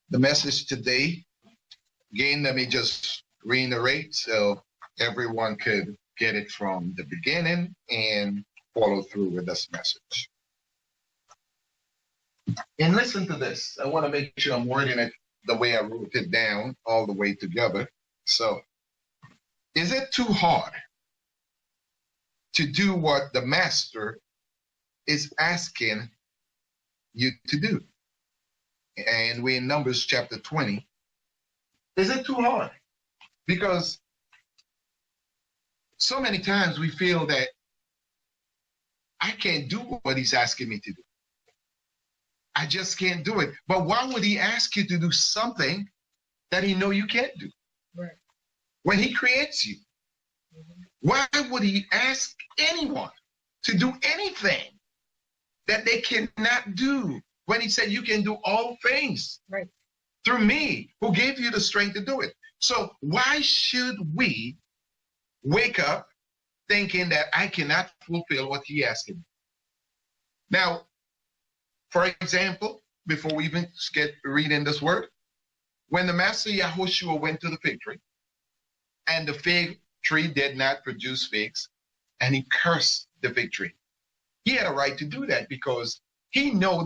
The message today, again, let me just reiterate so everyone could get it from the beginning and follow through with this message. And listen to this. I want to make sure I'm wording it the way I wrote it down all the way together. So, is it too hard to do what the master is asking you to do? And we're in Numbers chapter 20. Is it too hard? Because so many times we feel that I can't do what he's asking me to do. I just can't do it. But why would he ask you to do something that he know you can't do? Right. When he creates you, why would he ask anyone to do anything that they cannot do when he said you can do all things through me who gave you the strength to do it? So why should we wake up thinking that I cannot fulfill what he asked me? Now, for example, before we even get reading this word, when the master Yahushua went to the fig tree and the fig tree did not produce figs and he cursed the fig tree, he had a right to do that because he know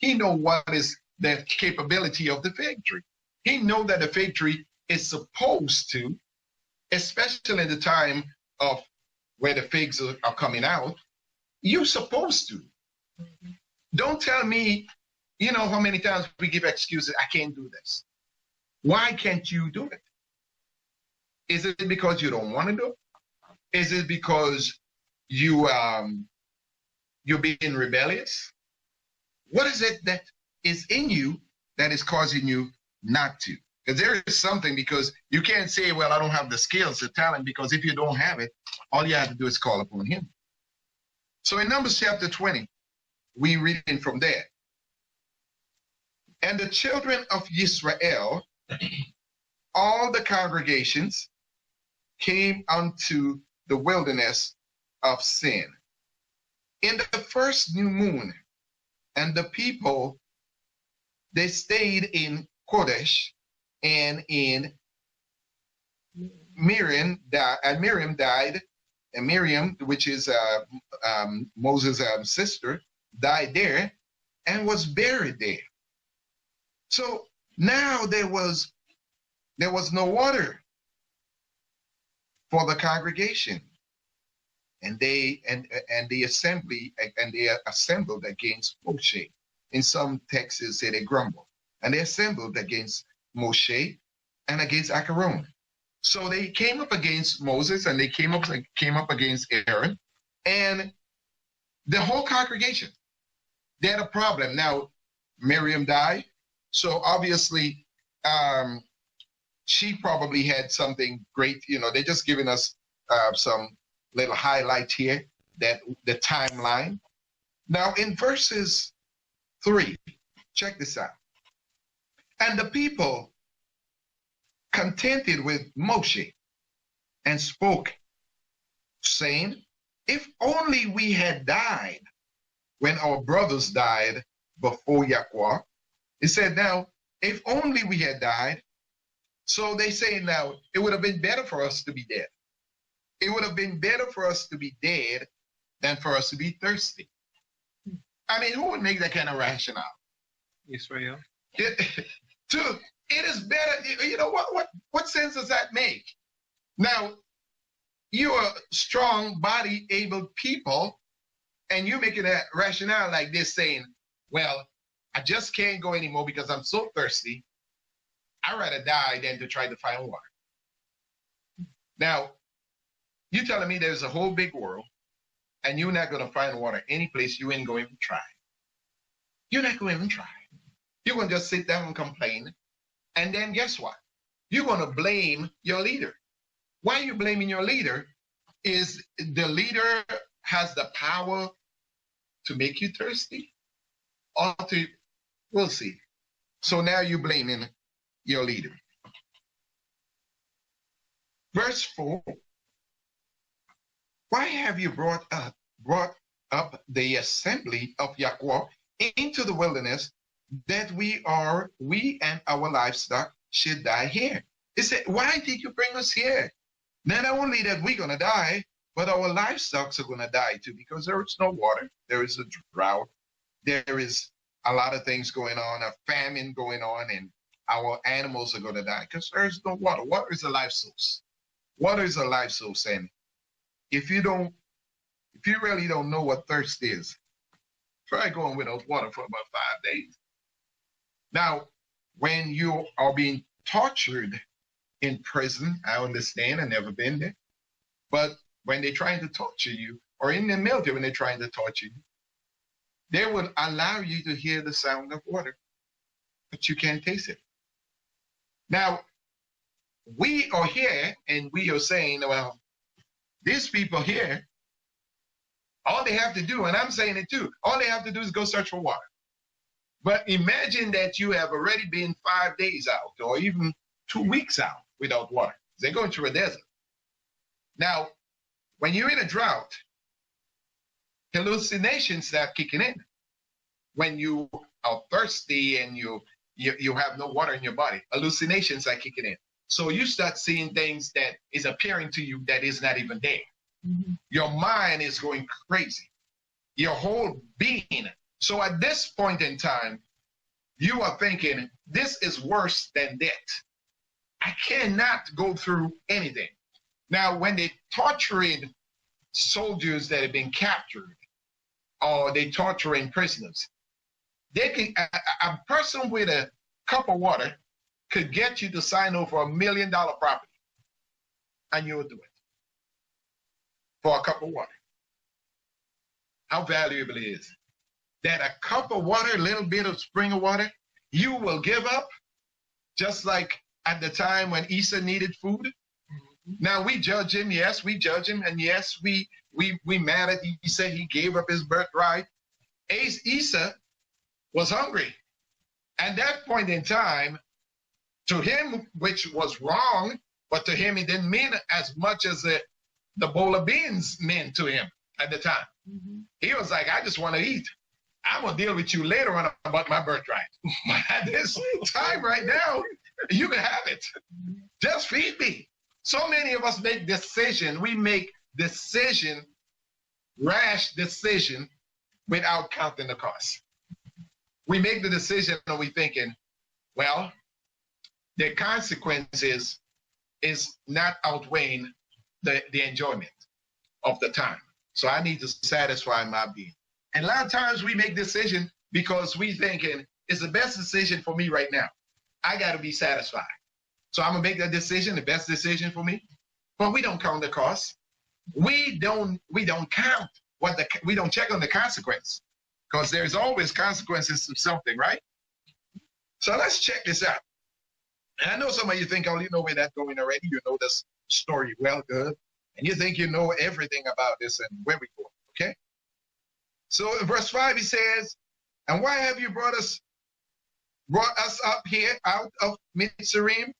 what is the capability of the fig tree. He know that the fig tree is supposed to, especially in the time of where the figs are coming out, you're supposed to. Don't tell me, you know how many times we give excuses, I can't do this. Why can't you do it? Is it because you don't want to do it? Is it because you're being rebellious? What is it that is in you that is causing you not to? Because there is something, because you can't say, well, I don't have the skills, the talent, because if you don't have it, all you have to do is call upon him. So in Numbers chapter 20, we reading from there. And the children of Israel, all the congregations, came unto the wilderness of Sin in the first new moon, and the people, they stayed in Kodesh, and in Miriam died, and Miriam, which is Moses' sister, died there and was buried there. So now there was no water for the congregation, and they assembled against Moshe. In some texts say they grumbled, and they assembled against Moshe and against Acharon. So they came up against Moses, and they came up against Aaron, and the whole congregation. They had a problem. Now, Miriam died, so obviously she probably had something great. You know, they're just giving us some little highlight here, that the timeline. Now, in verses 3, check this out. And the people contended with Moshe and spoke, saying, if only we had died when our brothers died before Yahweh. He said, now, if only we had died. So they say now, it would have been better for us to be dead. It would have been better for us to be dead than for us to be thirsty. I mean, who would make that kind of rationale? Israel. It is better. You know, what sense does that make? Now, you are strong, body, able people, and you're making a rationale like this, saying, well, I just can't go anymore because I'm so thirsty. I'd rather die than to try to find water. Now, you're telling me there's a whole big world, and you're not going to find water any place you ain't going to try. You're not going to try. You're going to just sit down and complain, and then guess what? You're going to blame your leader. Why are you blaming your leader? Is the leader has the power to make you thirsty? Or to, we'll see. So now you're blaming your leader. Verse 4, why have you brought up the assembly of Yahweh into the wilderness that we and our livestock should die here. He said, why did you bring us here? Not only that we're going to die, but our livestock are going to die too, because there is no water. There is a drought. There is a lot of things going on, a famine going on, and our animals are going to die because there is no water. Water is a life source. Water is a life source. And if you really don't know what thirst is, try going without water for about 5 days. Now, when you are being tortured in prison, I understand, I've never been there, but when they're trying to torture you, or in the military when they're trying to torture you, they will allow you to hear the sound of water, but you can't taste it. Now, we are here and we are saying, well, these people here, all they have to do, and I'm saying it too, all they have to do is go search for water. But imagine that you have already been 5 days out or even 2 weeks out without water. They're going through a desert. Now, when you're in a drought, hallucinations start kicking in. When you are thirsty and you have no water in your body, hallucinations are kicking in. So you start seeing things that is appearing to you that is not even there. Mm-hmm. Your mind is going crazy. Your whole being. So at this point in time, you are thinking, this is worse than death. I cannot go through anything. Now, when they torturing soldiers that have been captured, or they torturing prisoners, they can, a person with a cup of water could get you to sign over $1 million property, and you will do it for a cup of water. How valuable it is that a cup of water, a little bit of spring of water, you will give up, just like at the time when Esau needed food. Now we judge him, yes, we judge him, and yes, we mad at Esau. He gave up his birthright. Esau was hungry. At that point in time, to him, which was wrong, but to him it didn't mean as much as the bowl of beans meant to him at the time. Mm-hmm. He was like, I just want to eat. I'm going to deal with you later on about my birthright. At this time right now, you can have it. Just feed me. So many of us make decisions. We make rash decision, without counting the cost. We make the decision and we're thinking, well, the consequences is not outweighing the enjoyment of the time. So I need to satisfy my being. And a lot of times we make decisions because we thinking it's the best decision for me right now. I got to be satisfied. So I'm going to make that decision, the best decision for me. But we don't count the cost. We don't count we don't check on the consequence, because there's always consequences to something, right? So let's check this out. And I know some of you think, oh, you know where that's going already. You know this story well, good. And you think you know everything about this and where we go, okay? So in verse 5, he says, and why have you brought us up here out of Mitzrayim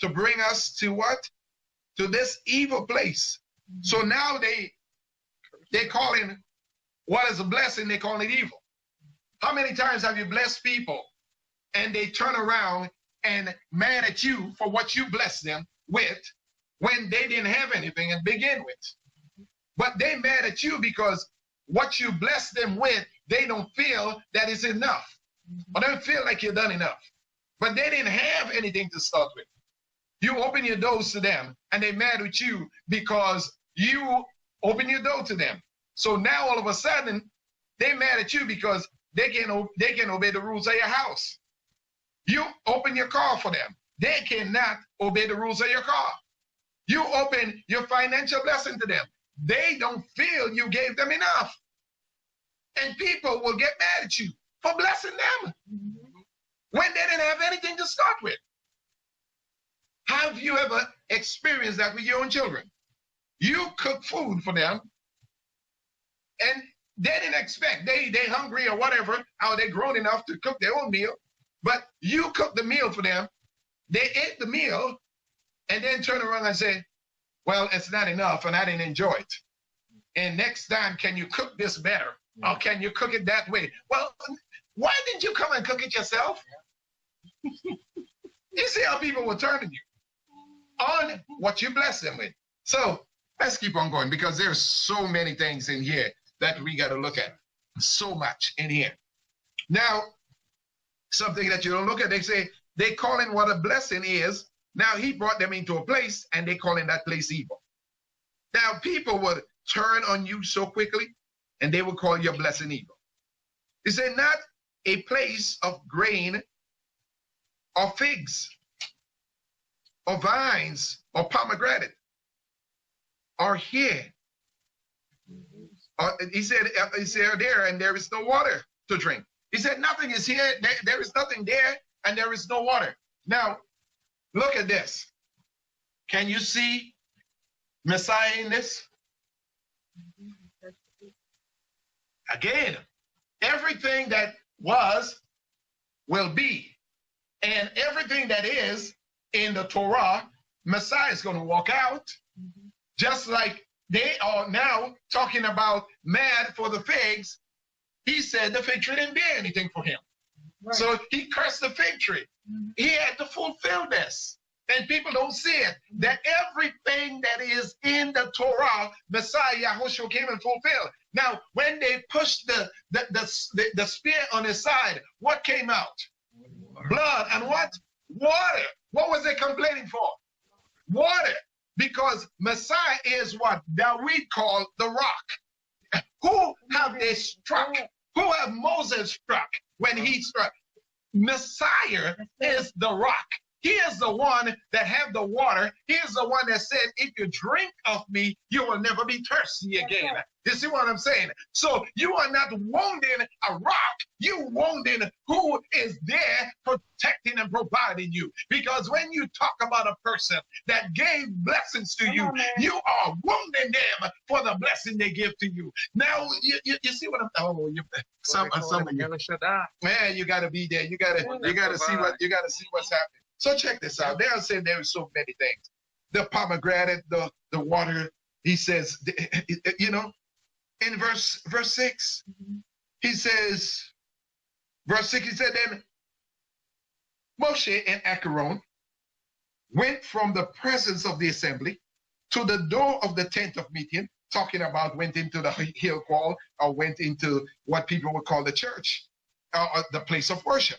to bring us to what? To this evil place. Mm-hmm. So now they calling what is a blessing, they call it evil. How many times have you blessed people and they turn around and mad at you for what you blessed them with when they didn't have anything to begin with? But they mad at you because what you blessed them with, they don't feel that it's enough. Or they don't feel like you've done enough. But they didn't have anything to start with. You open your doors to them and they mad with you because you open your door to them. So now all of a sudden, they mad at you because they can obey the rules of your house. You open your car for them. They cannot obey the rules of your car. You open your financial blessing to them. They don't feel you gave them enough. And people will get mad at you for blessing them when they didn't have anything to start with. Have you ever experienced that with your own children? You cook food for them, and they didn't expect, they hungry or whatever, how they grown enough to cook their own meal, but you cook the meal for them, they ate the meal, and then turn around and say, well, it's not enough, and I didn't enjoy it. And next time, can you cook this better? Or can you cook it that way? Well, Why didn't you come and cook it yourself? You see how people will turn on you on what you bless them with. So let's keep on going, because there's so many things in here that we got to look at. So much in here. Now, something that you don't look at, they say, they call in what a blessing is. Now he brought them into a place and they call in that place evil. Now people would turn on you so quickly and they would call your blessing evil. He said, not a place of grain or figs or vines or pomegranate are here. He said there, and there is no water to drink. He said nothing is here, there is nothing there, and there is no water. Now, look at this. Can you see Messiah in this? Again, everything that was will be, and everything that is in the Torah, Messiah is going to walk out, just like they are now talking about mad for the figs. He said the fig tree didn't bear anything for him. Right. So he cursed the fig tree. He had to fulfill this. And people don't see it. That everything that is in the Torah, Messiah Yahushua came and fulfilled. Now, when they pushed the spear on his side, what came out? Blood. And what? Water. What was they complaining for? Water. Because Messiah is what David called the rock. Who have they struck? Who have Moses struck when he struck? Messiah is the rock. He is the one that have the water. He is the one that said, if you drink of me, you will never be thirsty again. You see what I'm saying? So you are not wounding a rock. You wounding who is there protecting and providing you. Because when you talk about a person that gave blessings to you, you are wounding them for the blessing they give to you. Now, you see what I'm, oh, some of you, man, you got to be there. You got to see what's happening. So check this out. They'll say there are so many things. The pomegranate, the water. He says, you know, in verse 6, he says, verse 6, he said, then Moshe and Acharon went from the presence of the assembly to the door of the tent of meeting, talking about went into the hill wall, or went into what people would call the church, or the place of worship.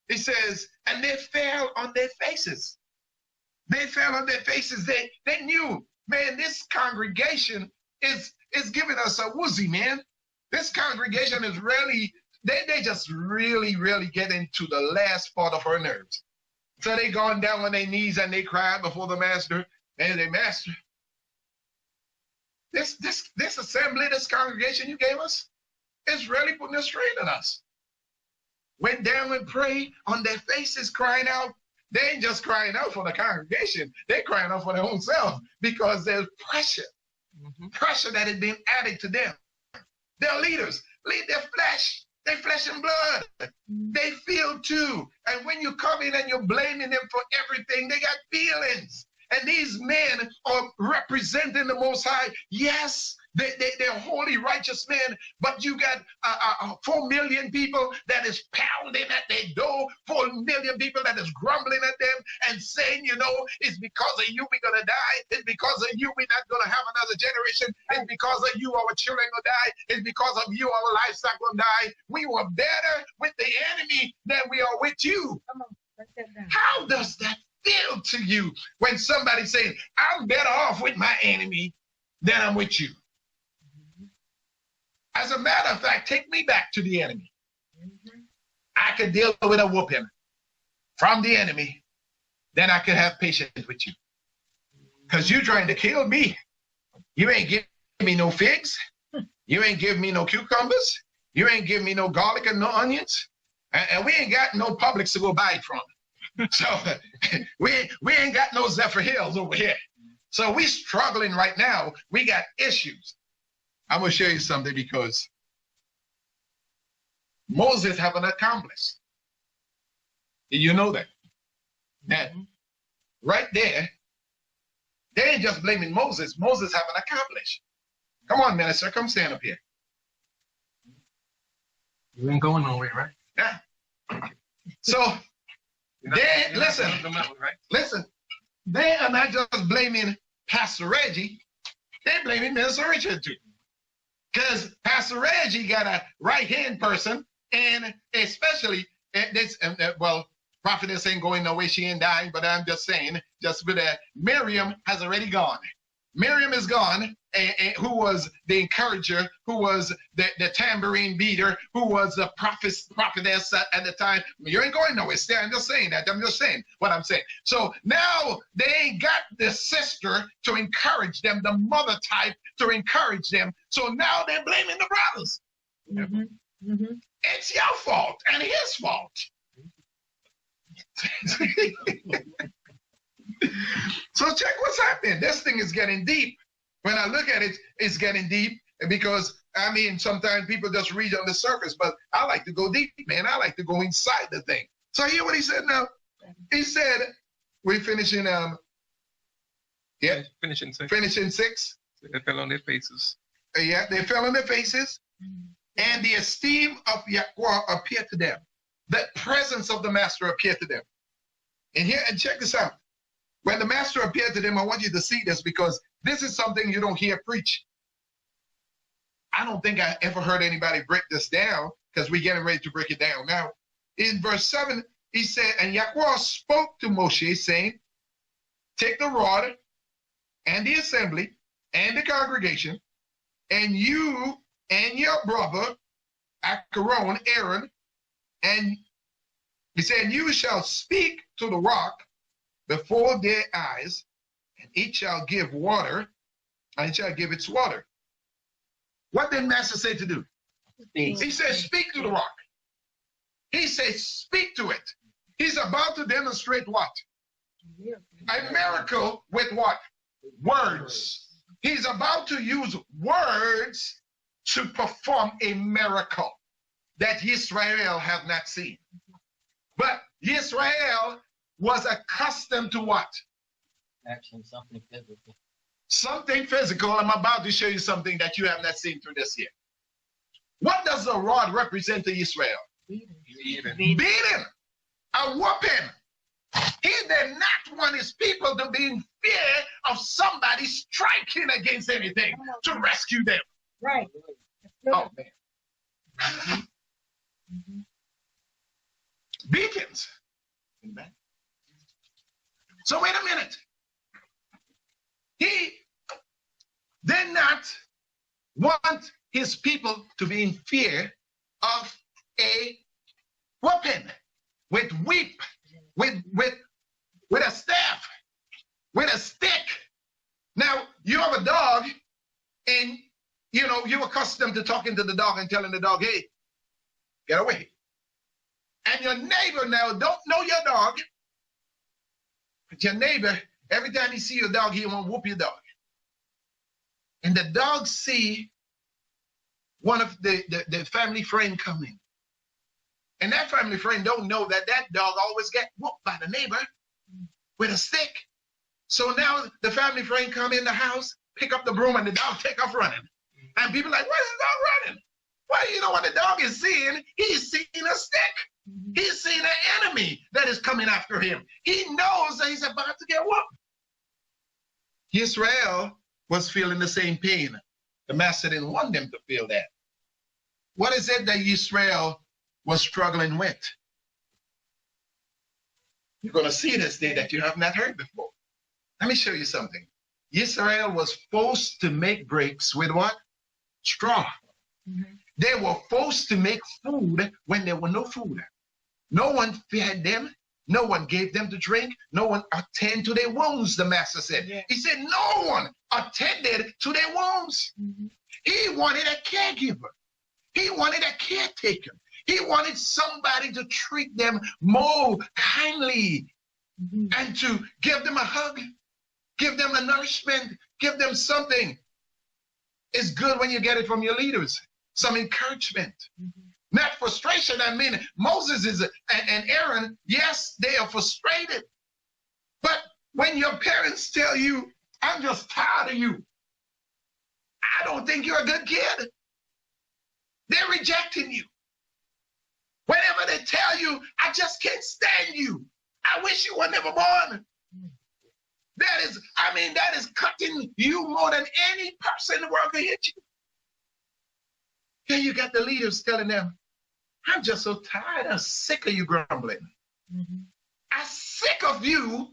He says, and they fell on their faces. They fell on their faces. They knew, man, this congregation is giving us a woozy, man. This congregation is really, they just really get into the last part of our nerves. So they gone down on their knees and they cried before the master. And they, master, this assembly, this congregation you gave us, is really putting a strain on us. Went down and prayed on their faces, crying out. They ain't just crying out for the congregation. They're crying out for their own self, because there's pressure. Pressure that has been added to them. Their leaders lead their flesh and blood. They feel too. And when you come in and you're blaming them for everything, they got feelings. And these men are representing the Most High. Yes, they're holy, righteous men, but you got 4 million people that is pounding at their door, 4 million people that is grumbling at them and saying, you know, it's because of you we're going to die. It's because of you we're not going to have another generation. It's because of you our children will die. It's because of you our livestock will die. We were better with the enemy than we are with you. Come on, let's get down. How does that feel to you when somebody says, I'm better off with my enemy than I'm with you? As a matter of fact, take me back to the enemy. I could deal with a whooping from the enemy, then I could have patience with you. Because you're trying to kill me. You ain't giving me no figs. You ain't giving me no cucumbers. You ain't giving me no garlic and no onions. And we ain't got no Publix to go buy it from. So we ain't got no Zephyr Hills over here. So we struggling right now. We got issues. I'm going to show you something, because Moses haven't accomplished. Did you know that? That right there, they ain't just blaming Moses. Moses haven't accomplished. Come on, minister, come stand up here. You ain't going nowhere, right? So they listen, listen. They are not just blaming Pastor Reggie. They're blaming Minister Richard too. Because Pastor Reggie got a right-hand person, and especially this, well, prophetess ain't going no way, she ain't dying, but I'm just saying, just with Miriam has already gone. Miriam is gone, who was the encourager, who was the tambourine beater, who was the prophetess at the time. You ain't going nowhere. Stay. I'm just saying that. I'm just saying what I'm saying. So now they ain't got the sister to encourage them, the mother type to encourage them. So now they're blaming the brothers. Mm-hmm. Mm-hmm. It's your fault and his fault. So check what's happening. This thing is getting deep. When I look at it, it's getting deep because, I mean, sometimes people just read on the surface, but I like to go deep, man. I like to go inside the thing. So hear what he said now. He said, we're finishing, finishing 6. Finishing 6. They fell on their faces. Yeah, they fell on their faces. And the esteem of Yahweh appeared to them. The presence of the master appeared to them. And here, and check this out. When the master appeared to them, I want you to see this because this is something you don't hear preach. I don't think I ever heard anybody break this down because we're getting ready to break it down. Now, in verse 7, he said, and Yahweh spoke to Moshe, saying, take the rod and the assembly and the congregation, and you and your brother, Aaron, and he said, you shall speak to the rock before their eyes, and it shall give water, and it shall give its water. What did Master say to do? He said, speak to the rock. He said, speak to it. He's about to demonstrate what? A miracle with what? Words. He's about to use words to perform a miracle that Israel have not seen. But Israel was accustomed to what? Action, something physical. Something physical. I'm about to show you something that you have not seen through this year. What does the rod represent to Israel? Beating. A whooping. He did not want his people to be in fear of somebody striking against anything to rescue them. Right. Oh, man. Beatings. Amen. So wait a minute. He did not want his people to be in fear of a weapon, with whip, with a staff, with a stick. Now, you have a dog, and you know, you're accustomed to talking to the dog and telling the dog, hey, get away. And your neighbor now don't know your dog, but your neighbor, every time he see your dog, he want to whoop your dog. And the dog see one of the family friend coming. And that family friend don't know that that dog always get whooped by the neighbor with a stick. So now the family friend come in the house, pick up the broom, and the dog take off running. And people like, why is the dog running? Well, you know what the dog is seeing? He's seeing a stick. He's seeing an enemy that is coming after him. He knows that he's about to get whooped. Israel was feeling the same pain. The master didn't want them to feel that. What is it that Israel was struggling with? You're going to see this day that you have not heard before. Let me show you something. Israel was forced to make bricks with what? Straw. Mm-hmm. They were forced to make food when there were no food. No one fed them. No one gave them to drink. No one attended to their wounds, the master said. Yeah. He said no one attended to their wounds. Mm-hmm. He wanted a caregiver. He wanted a caretaker. He wanted somebody to treat them more kindly and to give them a hug, give them a nourishment, give them something. It's good when you get it from your leaders, some encouragement. Not frustration. I mean, Moses and Aaron, yes, they are frustrated. But when your parents tell you, I'm just tired of you, I don't think you're a good kid. They're rejecting you. Whenever they they tell you, I just can't stand you. I wish you were never born. That is, I mean, that is cutting you more than any person in the world can hit you. Here you got the leaders telling them, I'm just so tired. I'm sick of you grumbling. I'm sick of you.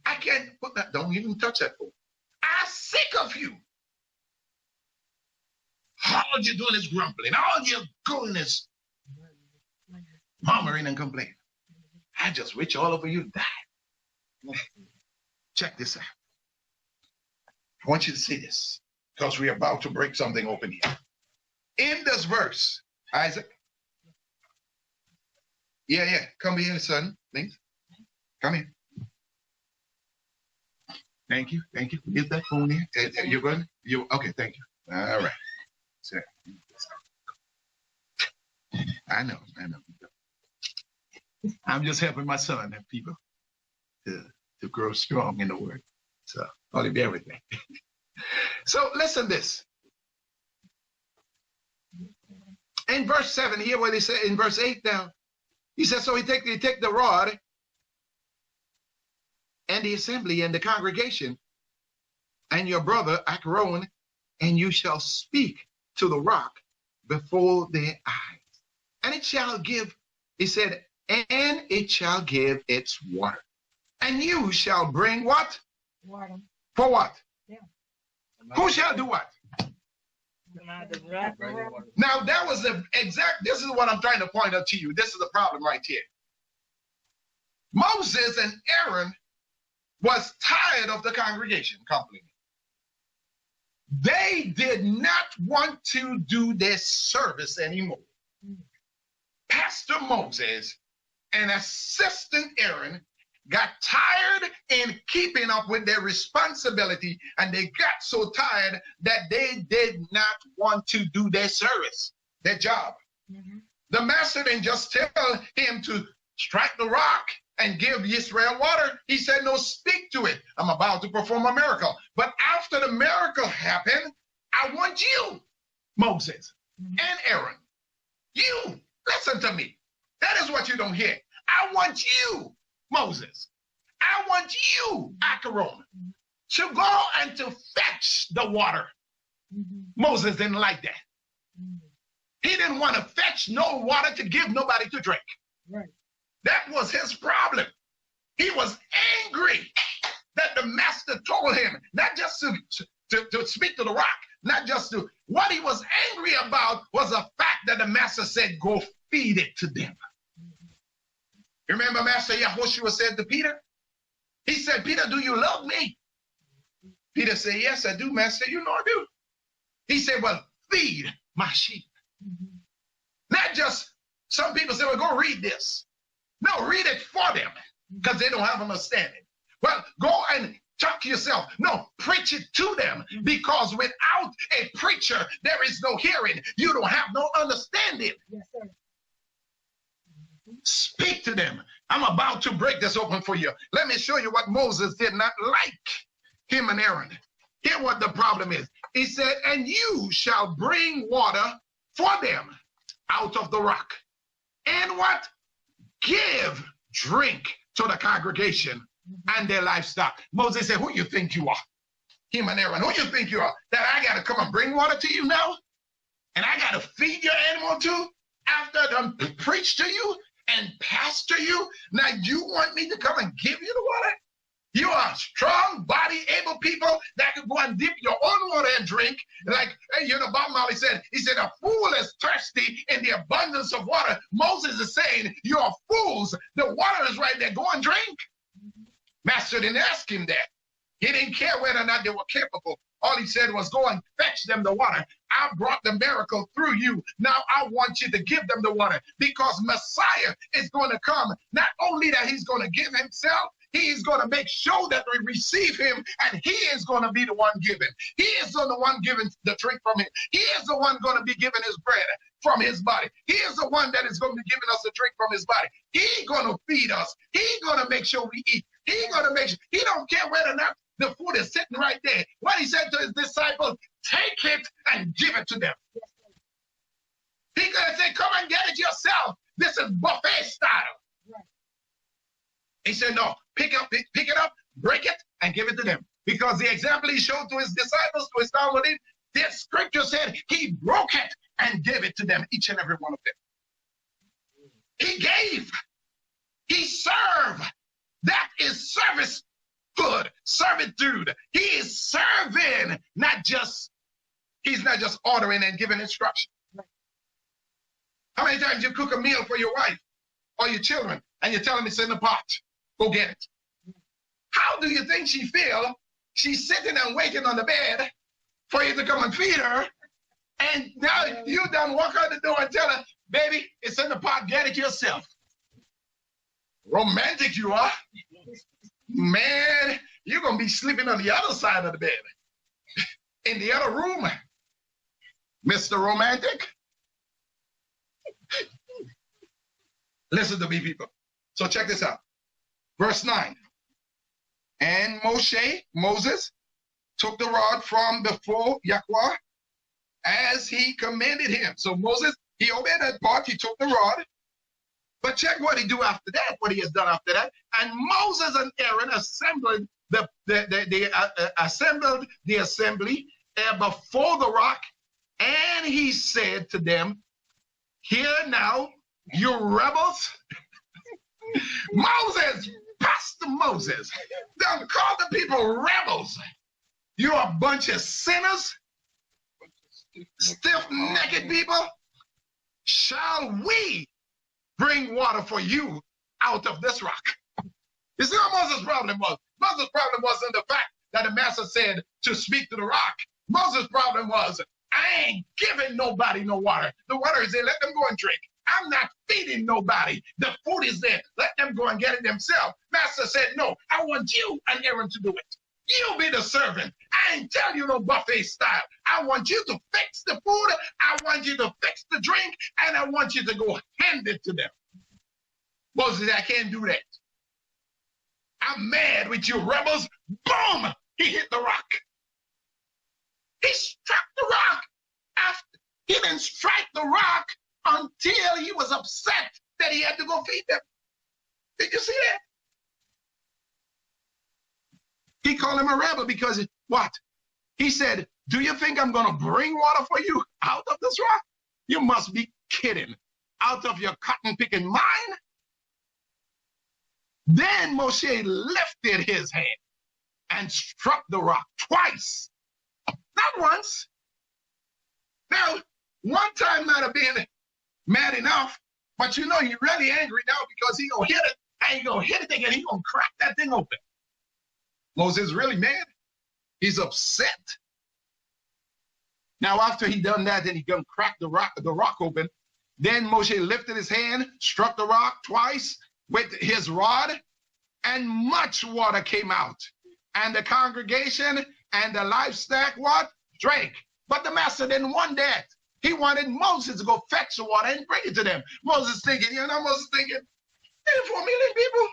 I can't put that, don't even touch that fool. I'm sick of you. All you're doing is grumbling. All you're doing is murmuring and complaining. I just wish all of you died. Check this out. I want you to see this because we're about to break something open here. In this verse, Isaac. Yeah. Come here, son. Please. Come here. Thank you. Is that phone here? You're going? Okay, thank you. All right. So, I know. I'm just helping my son and people to grow strong in the word. So, only bear with me. So, listen this. In verse 7 here, where they say in verse 8 now, he says, so he take the rod and the assembly and the congregation and your brother Acharon, and you shall speak to the rock before their eyes. And it shall give, he said, and it shall give its water. And you shall bring what? Water. For what? Yeah. Who shall do what? Now that was the exact, this is what I'm trying to point out to you. This is the problem right here. Moses and Aaron was tired of the congregation complaining. They did not want to do their service anymore. Pastor Moses and assistant Aaron got tired in keeping up with their responsibility, and they got so tired that they did not want to do their service, their job. The master didn't just tell him to strike the rock and give Israel water. He said, no, speak to it. I'm about to perform a miracle. But after the miracle happened, I want you, Moses and Aaron. You, listen to me. That is what you don't hear. I want you, Moses. I want you, Acharon, to go and to fetch the water. Moses didn't like that. He didn't want to fetch no water to give nobody to drink. Right. That was his problem. He was angry that the master told him not just to speak to the rock, not just to, what he was angry about was the fact that the master said, go feed it to them. You remember Master Yahushua said to Peter? He said, Peter, do you love me? Peter said, yes, I do, Master. You know I do. He said, well, feed my sheep. Not just, some people say, well, go read this. No, read it for them because they don't have understanding. Well, go and talk to yourself. No, preach it to them, because without a preacher, there is no hearing. You don't have no understanding. Yes, sir. Speak to them. I'm about to break this open for you. Let me show you what Moses did not like, him and Aaron. Hear what the problem is. He said, and you shall bring water for them out of the rock. And what? Give drink to the congregation and their livestock. Moses said, who you think you are? Him and Aaron, who you think you are? That I got to come and bring water to you now? And I got to feed your animal too? After I done preach to you and pastor you? Now you want me to come and give you the water? You are strong, body, able people that can go and dip your own water and drink. Like, you know, Bob Marley said, he said, a fool is thirsty in the abundance of water. Moses is saying, you're fools. The water is right there. Go and drink. Master didn't ask him that. He didn't care whether or not they were capable. All he said was, go and fetch them the water. I brought the miracle through you. Now I want you to give them the water, because Messiah is going to come. Not only that he's going to give himself, he is going to make sure that we receive him, and he is going to be the one giving. He is the one giving the drink from him. He is the one going to be giving his bread from his body. He is the one that is going to be giving us the drink from his body. He's going to feed us. He's going to make sure we eat. He's going to make sure. He don't care whether or not the food is sitting right there. What he said to his disciples, take it and give it to them. He's going to say, come and get it yourself. This is buffet style. Right. He said, no, pick it up, break it, and give it to them. Because the example he showed to his disciples, to his family, this scripture said he broke it and gave it to them, each and every one of them. He gave. He served. That is servicehood, servitude. He is serving, he's not just ordering and giving instruction. How many times you cook a meal for your wife or your children and you tell them it's in the pot? Go get it. How do you think she feel? She's sitting and waiting on the bed for you to come and feed her. And now you done walk out the door and tell her, baby, it's in the pot, get it yourself. Romantic you are. Man, you're going to be sleeping on the other side of the bed. In the other room. Mr. Romantic. Listen to me, people. So check this out. Verse 9. And Moses, took the rod from before Yahweh as he commanded him. So Moses, he obeyed that part. He took the rod. But check what he do after that, what he has done after that. And Moses and Aaron assembled the assembly before the rock. And he said to them, hear now, you rebels. Moses, Pastor Moses, don't call the people rebels. You're a bunch of sinners, stiff-necked people. Shall we bring water for you out of this rock? You see what Moses' problem was? Moses' problem wasn't the fact that the master said to speak to the rock. Moses' problem was, I ain't giving nobody no water. The water is there, let them go and drink. I'm not feeding nobody. The food is there. Let them go and get it themselves. Master said, no, I want you and Aaron to do it. You be the servant. I ain't tell you no buffet style. I want you to fix the food. I want you to fix the drink. And I want you to go hand it to them. Moses said, I can't do that. I'm mad with you rebels. Boom! He hit the rock. He struck the rock. After he didn't strike the rock until he was upset that he had to go feed them. Did you see that? He called him a rebel because what? He said, do you think I'm going to bring water for you out of this rock? You must be kidding. Out of your cotton picking mind? Then Moshe lifted his hand and struck the rock twice. Not once. Now, one time might have been mad enough, but you know he's really angry now because he's going to hit it, and he's going to hit it again, he's going to crack that thing open. Moses is really mad. He's upset. Now, after he done that, then he gonna crack the rock open. Then Moshe lifted his hand, struck the rock twice with his rod, and much water came out. And the congregation and the livestock, what? Drank. But the master didn't want that. He wanted Moses to go fetch the water and bring it to them. Moses thinking, Moses thinking, there's 4 million people.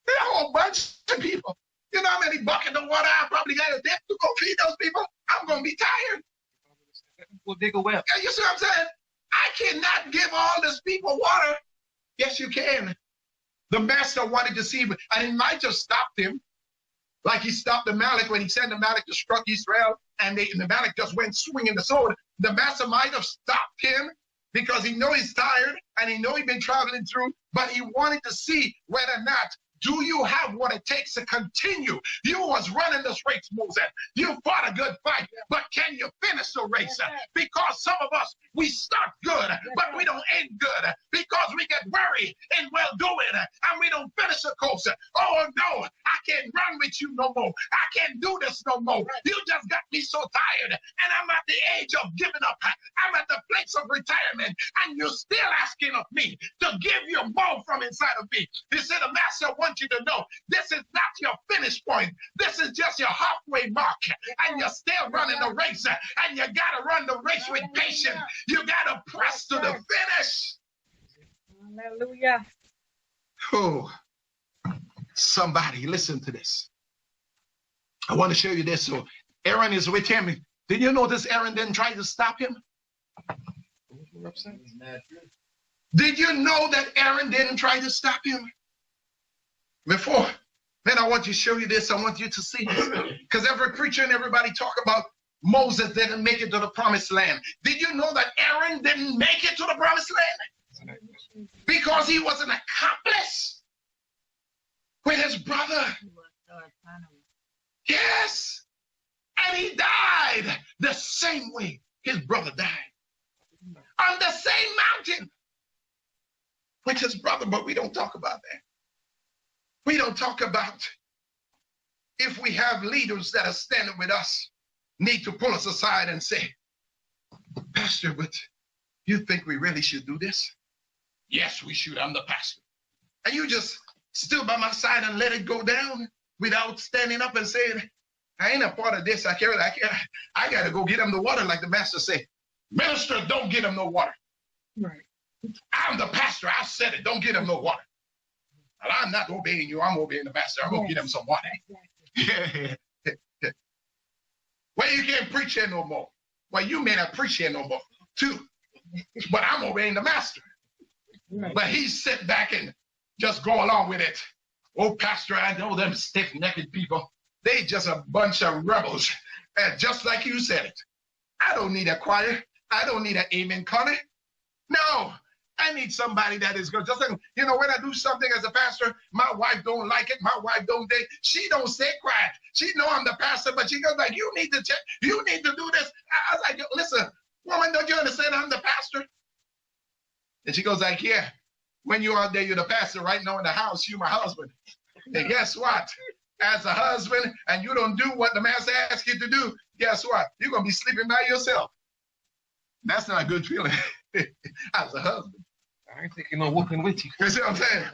There's a whole bunch of people. You know how many buckets of water I probably got to dip to go feed those people? I'm going to be tired. We'll dig a well. Yeah, you see what I'm saying? I cannot give all these people water. Yes, you can. The master wanted to see, and he might have stopped him, like he stopped the Amalek when he sent the Amalek to struck Israel, and the Amalek just went swinging the sword. The master might have stopped him because he know he's tired, and he know he's been traveling through, but he wanted to see whether or not, do you have what it takes to continue? You was running this race, Moses. You fought a good fight, but can you finish the race? Because some of us, we start good, but we don't end good because we get worried in well-doing and we don't finish the course. Oh, no, I can't run with you no more. I can't do this no more. You just got me so tired, and I'm at the age of giving up. I'm at the place of retirement, and you're still asking of me to give you more from inside of me. He said, the master wants you to know this is not your finish point. This is just your halfway mark, and you're still running the race, and you got to run the race with patience. You got to press to the finish. Hallelujah. Oh, somebody listen to this. I want to show you this. So Aaron is with him. Did you notice Aaron didn't try to stop him? Did you know that Aaron didn't try to stop him? Before, man, I want to show you this. I want you to see this. Because every preacher and everybody talk about Moses didn't make it to the promised land. Did you know that Aaron didn't make it to the promised land? Because he was an accomplice with his brother. Yes. And he died the same way his brother died. On the same mountain with his brother, but we don't talk about that. We don't talk about if we have leaders that are standing with us, need to pull us aside and say, Pastor, but you think we really should do this? Yes, we should. I'm the pastor. And you just stood by my side and let it go down without standing up and saying, I ain't a part of this. I got to go get him the water, like the master said. Minister, don't get him no water. Right. I'm the pastor. I said it. Don't get him no water. Well, I'm not obeying you. I'm obeying the master. I'm going to get him some water. Exactly. Well, you can't preach here no more. Well, you may not preach here no more, too. But I'm obeying the master. Right. But he sit back and just go along with it. Oh, pastor, I know them stiff-necked people. They just a bunch of rebels. And just like you said it. I don't need a choir. I don't need an amen corner. No. I need somebody that is good. Just like, you know, when I do something as a pastor, my wife don't like it. My wife don't date. She don't stay quiet. She know I'm the pastor, but she goes like, you need to check. You need to do this. I was like, listen, woman, don't you understand I'm the pastor? And she goes like, yeah, when you're out there, you're the pastor. Right now in the house, you're my husband. And guess what? As a husband, and you don't do what the master asks you to do, guess what? You're going to be sleeping by yourself. That's not a good feeling as a husband. I ain't taking no whooping with you. You see what I'm saying?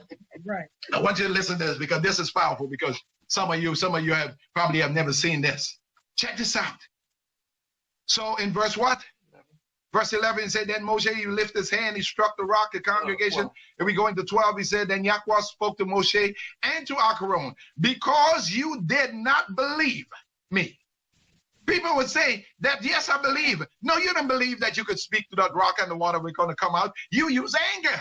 Right. I want you to listen to this because this is powerful, because some of you have probably never seen this. Check this out. So in verse what? 11. Verse 11 said, then Moshe, he lifted his hand, he struck the rock, the congregation. And we go into 12, he said, then Yahweh spoke to Moshe and to Acharon, because you did not believe me. People would say that, yes, I believe. No, you don't believe that you could speak to that rock and the water was going to come out. You use anger.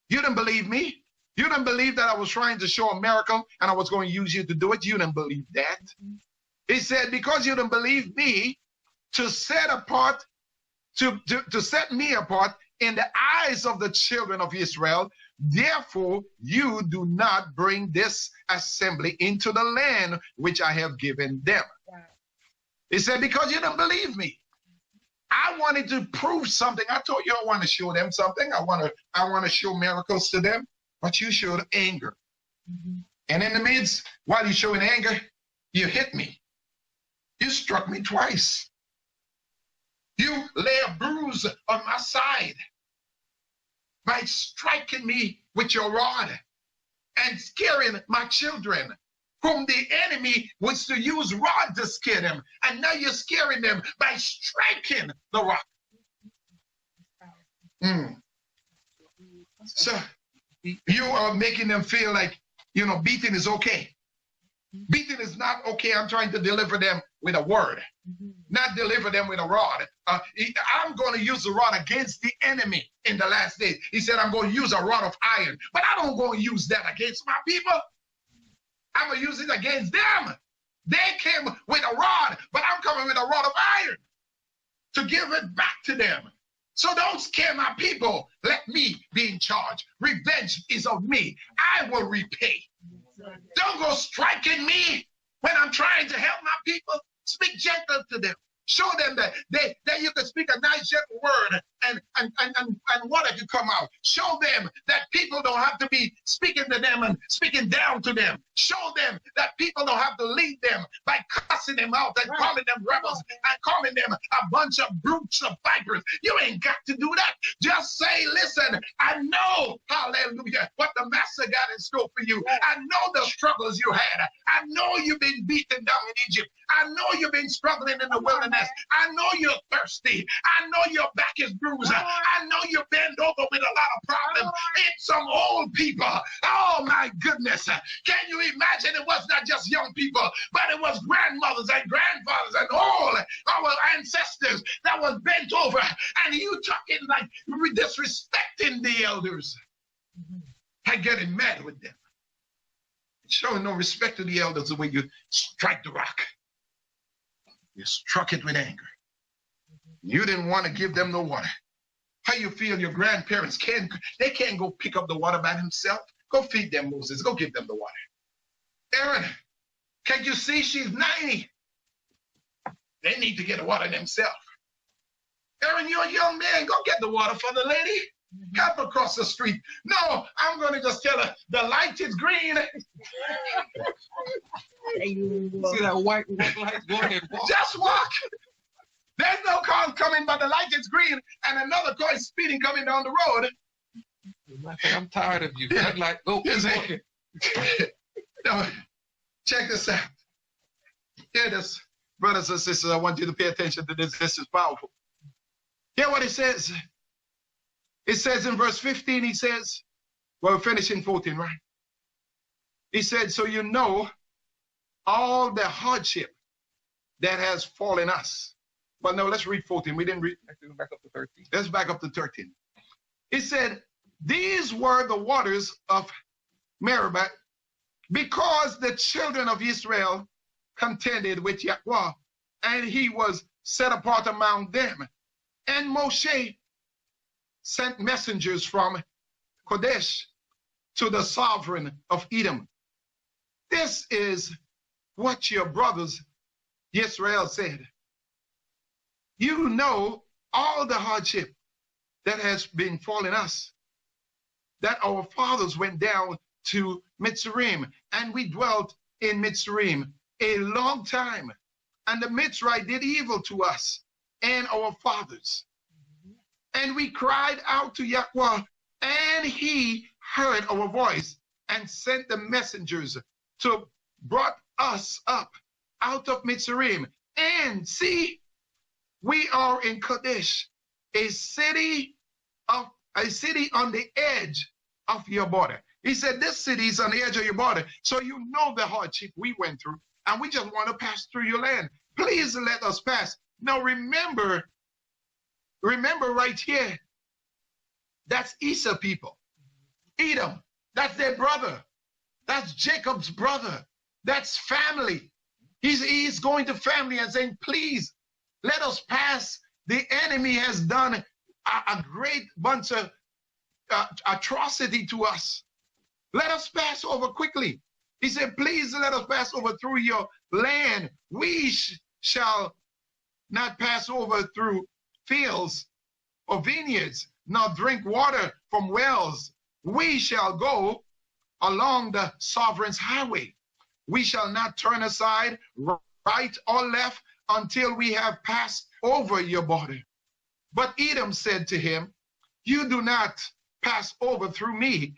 You didn't believe me. You didn't believe that I was trying to show a miracle and I was going to use you to do it. You didn't believe that. He said, because you didn't believe me, to set apart, to set me apart in the eyes of the children of Israel, therefore you do not bring this assembly into the land which I have given them. He said, because you don't believe me. I wanted to prove something. I told you I want to show them something. I want to show miracles to them. But you showed anger. And in the midst, while you're showing anger, you hit me. You struck me twice. You lay a bruise on my side by striking me with your rod and scaring my children, whom the enemy was to use rod to scare them. And now you're scaring them by striking the rock. So you are making them feel like, you know, beating is okay. Beating is not okay. I'm trying to deliver them with a word, not deliver them with a rod. I'm going to use the rod against the enemy in the last days. He said, I'm going to use a rod of iron, but I don't go and use that against my people. I'm going to use it against them. They came with a rod, but I'm coming with a rod of iron to give it back to them. So don't scare my people. Let me be in charge. Revenge is of me. I will repay. Don't go striking me when I'm trying to help my people. Speak gentle to them. Show them that you can speak a nice gentle word and water can come out. Show them that people don't have to be speaking to them and speaking down to them. Show them that people don't have to lead them by cussing them out and calling them rebels and calling them a bunch of brutes of vipers. You ain't got to do that. Just say, listen, I know, hallelujah, what the master got in store for you. I know the struggles you had. I know you've been beaten down in Egypt. I know you've been struggling in the wilderness. I know you're thirsty. I know your back is bruised. I know you're bent over with a lot of problems. It's some old people. Oh my goodness. Can you imagine? It was not just young people, but it was grandmothers and grandfathers and all our ancestors that was bent over. And you talking like disrespecting the elders. I getting mad with them. Showing no respect to the elders the way you strike the rock. You struck it with anger. You didn't want to give them no water. How you feel your grandparents can't go pick up the water by themselves? Go feed them, Moses. Go give them the water. Aaron, can't you see she's 90? They need to get the water themselves. Aaron, you're a young man. Go get the water for the lady. Help across the street. No, I'm going to just tell her the light is green. See that white light going and walk. Just walk. There's no car coming, but the light is green, and another car is speeding coming down the road. I'm tired of you. I'd like, go keep walking. No, check this out. Hear this, brothers and sisters. I want you to pay attention to this. This is powerful. Hear what it says. It says in verse 15, he says, well, we're finishing 14, right? He said, so you know all the hardship that has fallen us. Well, no, let's read 14. We didn't read. Let's go back up to 13. Let's back up to 13. He said, these were the waters of Meribah, because the children of Israel contended with Yahweh, and he was set apart among them. And Moshe sent messengers from Kadesh to the sovereign of Edom. This is what your brothers Israel said. You know all the hardship that has been falling us, that our fathers went down to Mitzrayim, and we dwelt in Mitzrayim a long time. And the Mitzrayim did evil to us and our fathers. And we cried out to Yahweh, and he heard our voice and sent the messengers to brought us up out of Mitzrayim. And see, we are in Kadesh, a city on the edge of your border. He said, this city is on the edge of your border. So you know the hardship we went through, and we just want to pass through your land. Please let us pass. Now remember right here, that's Esau people. Edom, that's their brother. That's Jacob's brother. That's family. He's going to family and saying, please, let us pass. The enemy has done a great bunch of atrocity to us. Let us pass over quickly. He said, please let us pass over through your land. We shall not pass over through fields or vineyards, nor drink water from wells. We shall go along the sovereign's highway. We shall not turn aside right or left until we have passed over your border. But Edom said to him, you do not pass over through me,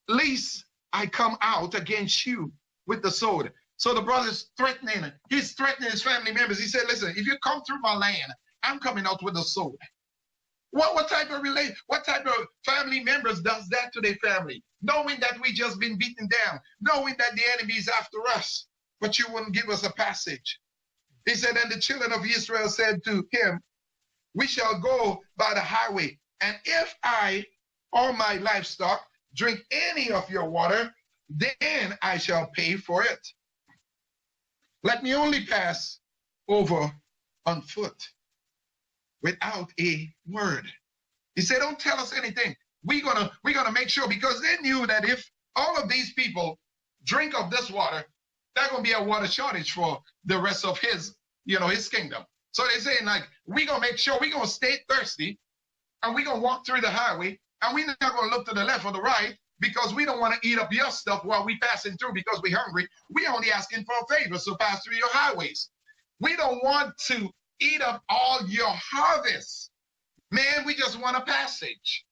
lest I come out against you with the sword. So the brother's threatening, he's threatening his family members. He said, listen, if you come through my land, I'm coming out with a sword. What type of family members does that to their family? Knowing that we just been beaten down, knowing that the enemy is after us, but you wouldn't give us a passage. He said, and the children of Israel said to him, we shall go by the highway, and if I or my livestock drink any of your water, then I shall pay for it. Let me only pass over on foot without a word. He said, don't tell us anything. We're gonna make sure, because they knew that if all of these people drink of this water, there's gonna be a water shortage for the rest of his kingdom. So they're saying, like, we're gonna make sure we're gonna stay thirsty, and we're gonna walk through the highway, and we're not gonna look to the left or the right, because we don't want to eat up your stuff while we passing through because we're hungry. We're only asking for a favor, so pass through your highways. We don't want to eat up all your harvest. Man, we just want a passage.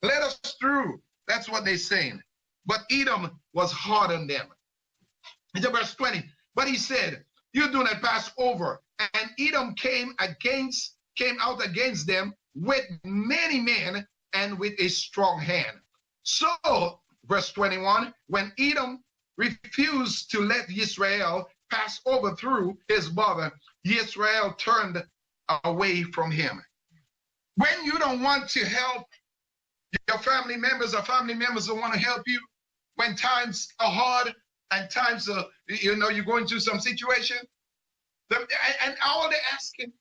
Let us through. That's what they're saying. But Edom was hard on them. Into verse 20. But he said, you do not pass over. And Edom came out against them with many men and with a strong hand. So, verse 21, when Edom refused to let Israel pass over through his border, Israel turned away from him. When you don't want to help your family members, or family members don't want to help you, when times are hard and times are, you're going through some situation, and all they're asking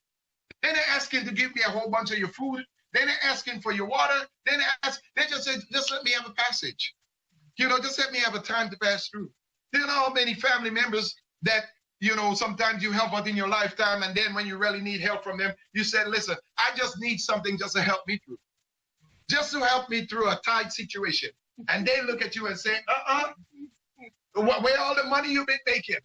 to give me a whole bunch of your food. Then they're asking for your water. Then they just say, just let me have a passage. Just let me have a time to pass through. How many family members that, sometimes you help out in your lifetime, and then when you really need help from them, you said, listen, I just need something just to help me through. Just to help me through a tight situation. And they look at you and say, where all the money you've been making?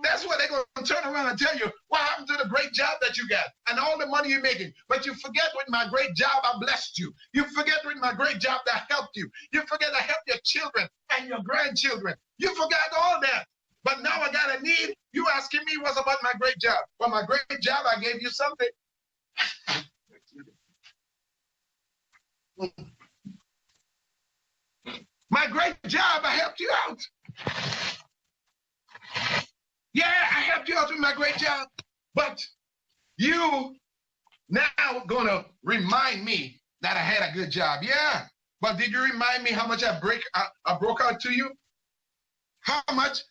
That's what they're going to turn around and tell you. What happened to the great job that you got and all the money you're making? But you forget with my great job, I blessed you. You forget with my great job that I helped you. You forget I helped your children and your grandchildren. You forgot all that. But now I got a need. You asking me what's about my great job. Well, my great job, I gave you something. My great job, I helped you out. Yeah, I helped you out with my great job. But you now going to remind me that I had a good job. Yeah, but did you remind me how much I broke out to you? How much,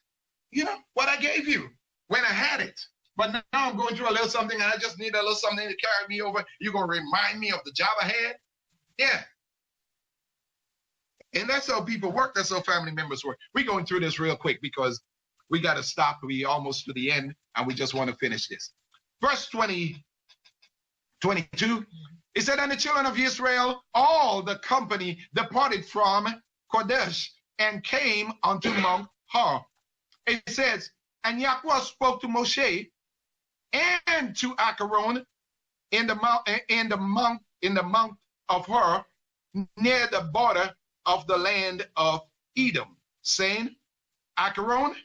what I gave you when I had it. But now I'm going through a little something and I just need a little something to carry me over. You're going to remind me of the job I had? Yeah. And that's how people work. That's how family members work. We're going through this real quick because we got to stop. We're almost to the end, and we just want to finish this. Verse 22, it said, and the children of Israel, all the company departed from Kadesh and came unto Mount Hor. It says, and Yahweh spoke to Moshe and to Acharon in the mount of Hor, near the border of the land of Edom, saying, Acharon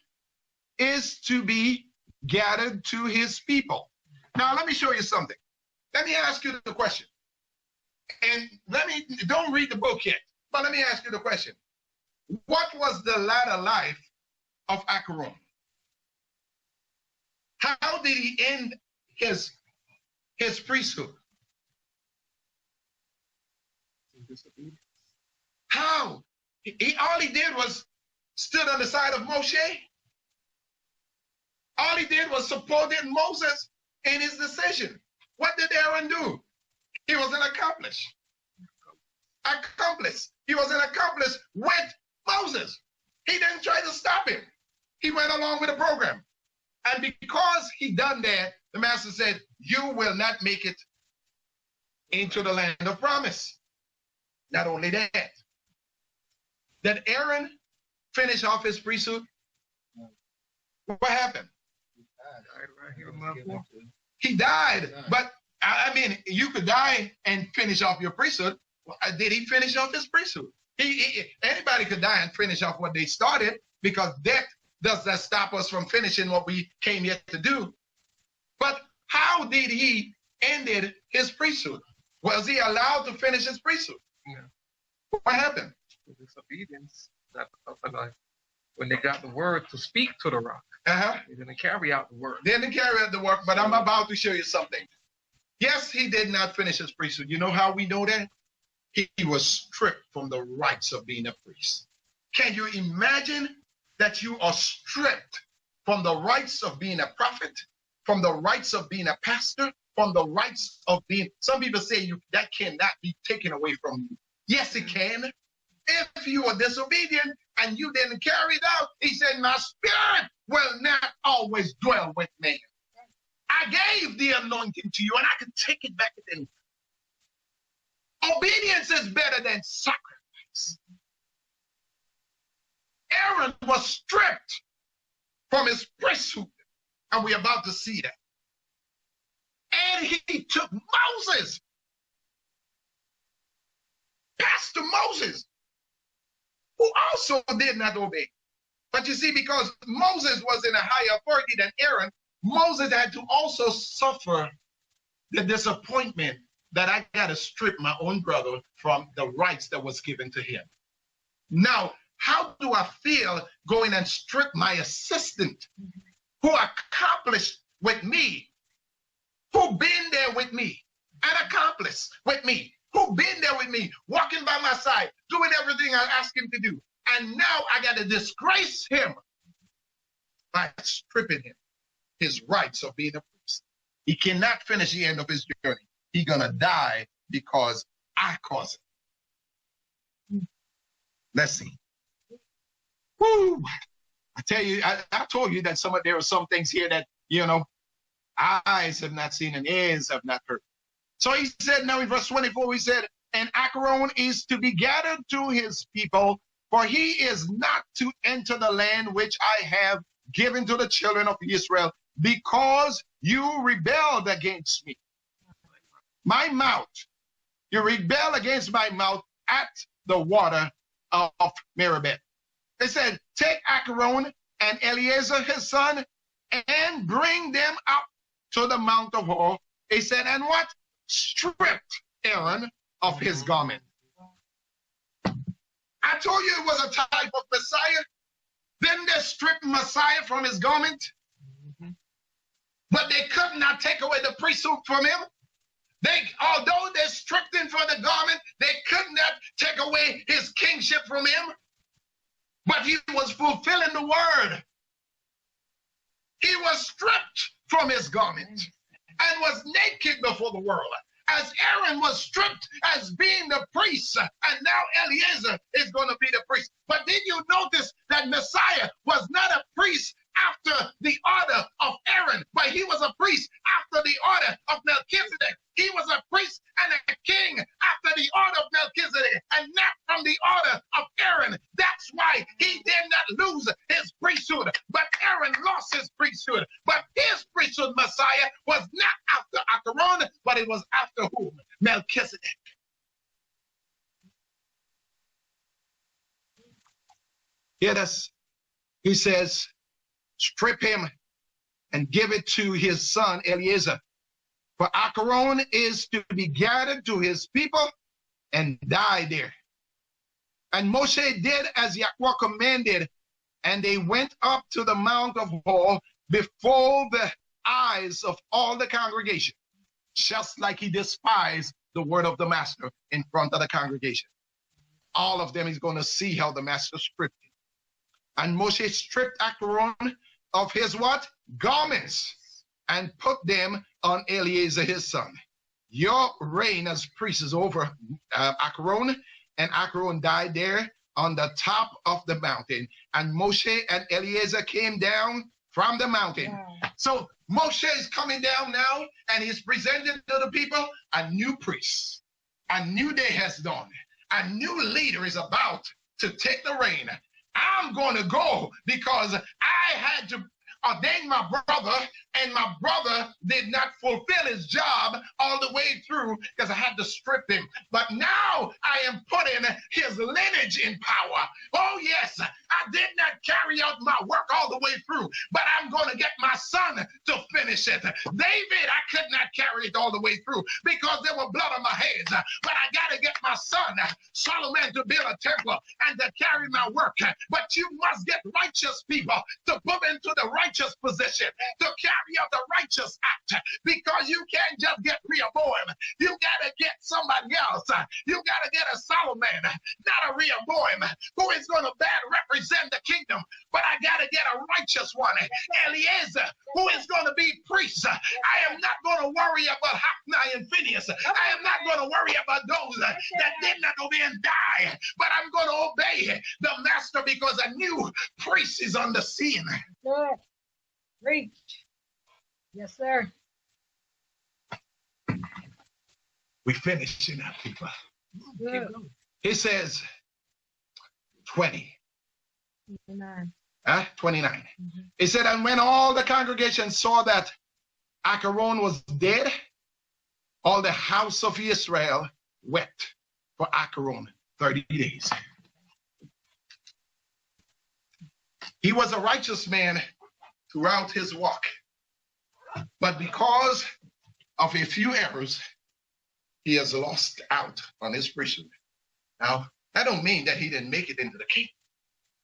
is to be gathered to his people. Now, let me show you something. Let me ask you the question. And don't read the book yet, but let me ask you the question. What was the latter life of Acharon? How did he end his priesthood? How? All he did was stood on the side of Moshe. All he did was supported Moses in his decision. What did Aaron do? He was an accomplice. He was an accomplice with Moses. He didn't try to stop him. He went along with the program. And because he done that, the master said, you will not make it into the land of promise. Not only that, did Aaron finish off his priesthood? What happened? He died. But I mean, you could die and finish off your priesthood. Did he finish off his priesthood? Anybody could die and finish off what they started, because death does not stop us from finishing what we came here to do. But how did he ended his priesthood? Was he allowed to finish his priesthood? Yeah. What happened? Disobedience. When they got the word to speak to the rock, they didn't carry out the word. They didn't carry out the work, but I'm about to show you something. Yes, he did not finish his priesthood. You know how we know that? He was stripped from the rights of being a priest. Can you imagine that you are stripped from the rights of being a prophet, from the rights of being a pastor, from the rights of being, some people say that cannot be taken away from you. Yes, it can. If you are disobedient and you didn't carry it out, he said, my spirit will not always dwell with man. I gave the anointing to you and I can take it back at any time. Obedience is better than sacrifice. Aaron was stripped from his priesthood, and we're about to see that. And he took Moses, Pastor Moses, who also did not obey. But you see, because Moses was in a higher authority than Aaron, Moses had to also suffer the disappointment that I got to strip my own brother from the rights that was given to him. Now, how do I feel going and strip my assistant who accomplished with me, who been there with me, an accomplice with me, who been there with me, walking by my side, doing everything I asked him to do. And now I got to disgrace him by stripping him his rights of being a priest. He cannot finish the end of his journey. He's going to die because I caused it. Let's see. Woo! I tell you, I told you that there are some things here that, eyes have not seen and ears have not heard. So he said, now in verse 24, he said, and Acharon is to be gathered to his people, for he is not to enter the land which I have given to the children of Israel, because you rebelled against me. My mouth, you rebel against my mouth at the water of Meribah. They said, take Acharon and Eleazar his son, and bring them up to the Mount of Hor. He said, and what? Stripped Aaron of his garment. I told you it was a type of Messiah. Then they stripped Messiah from his garment. But they could not take away the priesthood from him. Although they stripped him from the garment, they could not take away his kingship from him. But he was fulfilling the word. He was stripped from his garment and was naked before the world. As Aaron was stripped as being the priest, and now Eleazar is going to be the priest. But did you notice that Messiah was not a priest after the order of Aaron, but he was a priest after the order of Melchizedek? He was a priest and a king after the order of Melchizedek, and not from the order of Aaron. That's why he did not lose his priesthood, but Aaron lost his priesthood. But his priesthood, Messiah, was not after Acharon, but it was after whom? Melchizedek. Hear this. He says, strip him and give it to his son Eleazar. For Acharon is to be gathered to his people and die there. And Moshe did as Yahweh commanded, and they went up to the Mount of Hor before the eyes of all the congregation, just like he despised the word of the master in front of the congregation. All of them is going to see how the master stripped him. And Moshe stripped Acharon of his what? Garments, and put them on Eleazar his son. Your reign as priest is over, Acharon, and Acharon died there on the top of the mountain. And Moshe and Eleazar came down from the mountain. Yeah. So Moshe is coming down now, and he's presenting to the people a new priest. A new day has dawned. A new leader is about to take the reign. I'm going to go because I had to ordain my brother, and my brother did not fulfill his job all the way through because I had to strip him. But now I am putting his lineage in power. Oh yes, I did not carry out my work all the way through, but I'm going to get my son to finish it. David, I could not carry it all the way through because there were blood on my hands, but I got to get my son Solomon to build a temple and to carry my work. But you must get righteous people to put into the righteous position to carry out the righteous act, because you can't just get Rehoboam. You got to get somebody else. You got to get a Solomon, not a Rehoboam, who is going to represent the kingdom. But I got to get a righteous one, Eleazar, who is going to be priest. I am not going to worry about Hophni and Phinehas. I am not going to worry about those that did not obey and die. But I'm going to obey the master because a new priest is on the scene. Good. Reach. Yes, sir. We finished now, people. Good. He says 29. 29. Mm-hmm. He said, and when all the congregation saw that Acharon was dead, all the house of Israel wept for Acharon 30 days. He was a righteous man throughout his walk. But because of a few errors, he has lost out on his priesthood. Now, that don't mean that he didn't make it into the kingdom.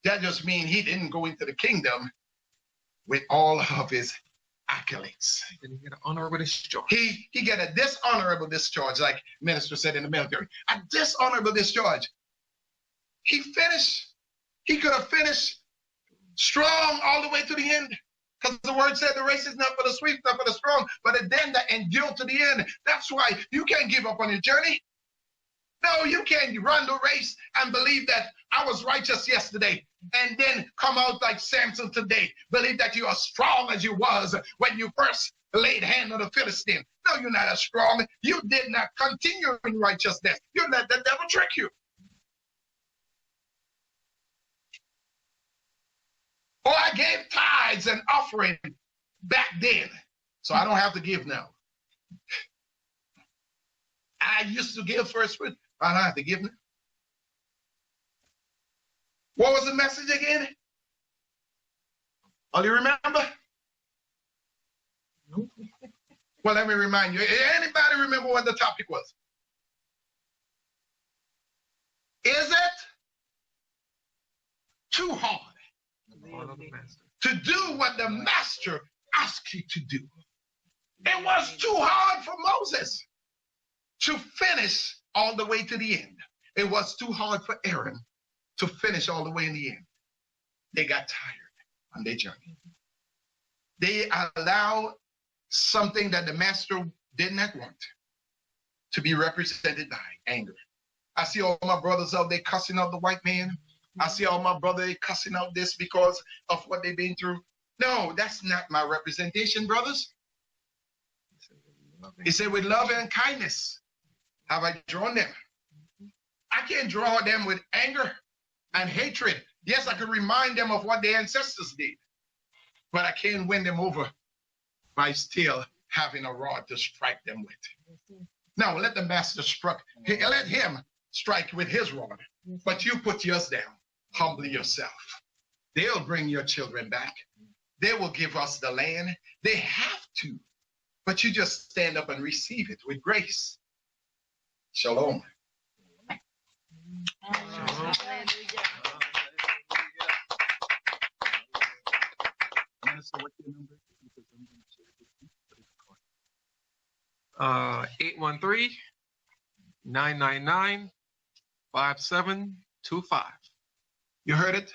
That just means he didn't go into the kingdom with all of his accolades. Then he get an honorable discharge. He get a dishonorable discharge, like minister said in the military. A dishonorable discharge. He could have finished strong all the way to the end. Because the word said the race is not for the swift, not for the strong, but the them that endure to the end. That's why you can't give up on your journey. No, you can't run the race and believe that I was righteous yesterday and then come out like Samson today. Believe that you are strong as you was when you first laid hand on the Philistine. No, you're not as strong. You did not continue in righteousness. You let the devil trick you. Or I gave tithes and offering back then, so I don't have to give now. I used to give first fruit. I don't have to give now. What was the message again? Oh, you remember? Well, let me remind you. Anybody remember what the topic was? Is it too hard to do what the master asked you to do? It was too hard for Moses to finish all the way to the end. It was too hard for Aaron to finish all the way in the end. They got tired on their journey. They allowed something that the master did not want to be represented by anger. I see all my brothers out there cussing out the white man. I see all my brothers cussing out this because of what they've been through. No, that's not my representation, brothers. He said, with love and kindness have I drawn them. I can't draw them with anger and hatred. Yes, I can remind them of what their ancestors did, but I can't win them over by still having a rod to strike them with. Now, let the master strike. Let him strike with his rod, but you put yours down. Humble yourself. They'll bring your children back. They will give us the land. They have to. But you just stand up and receive it with grace. Shalom. Shalom. 813-999-5725. You heard it?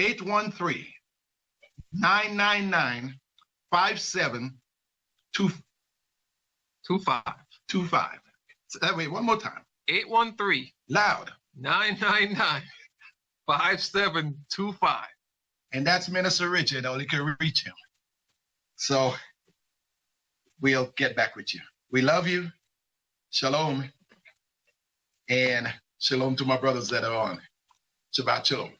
813-999-5725. Wait, one more time. 813. Loud. 999-5725. And that's Minister Reggie. Only can reach him. So we'll get back with you. We love you. Shalom. And shalom to my brothers that are on. Shabbat shalom.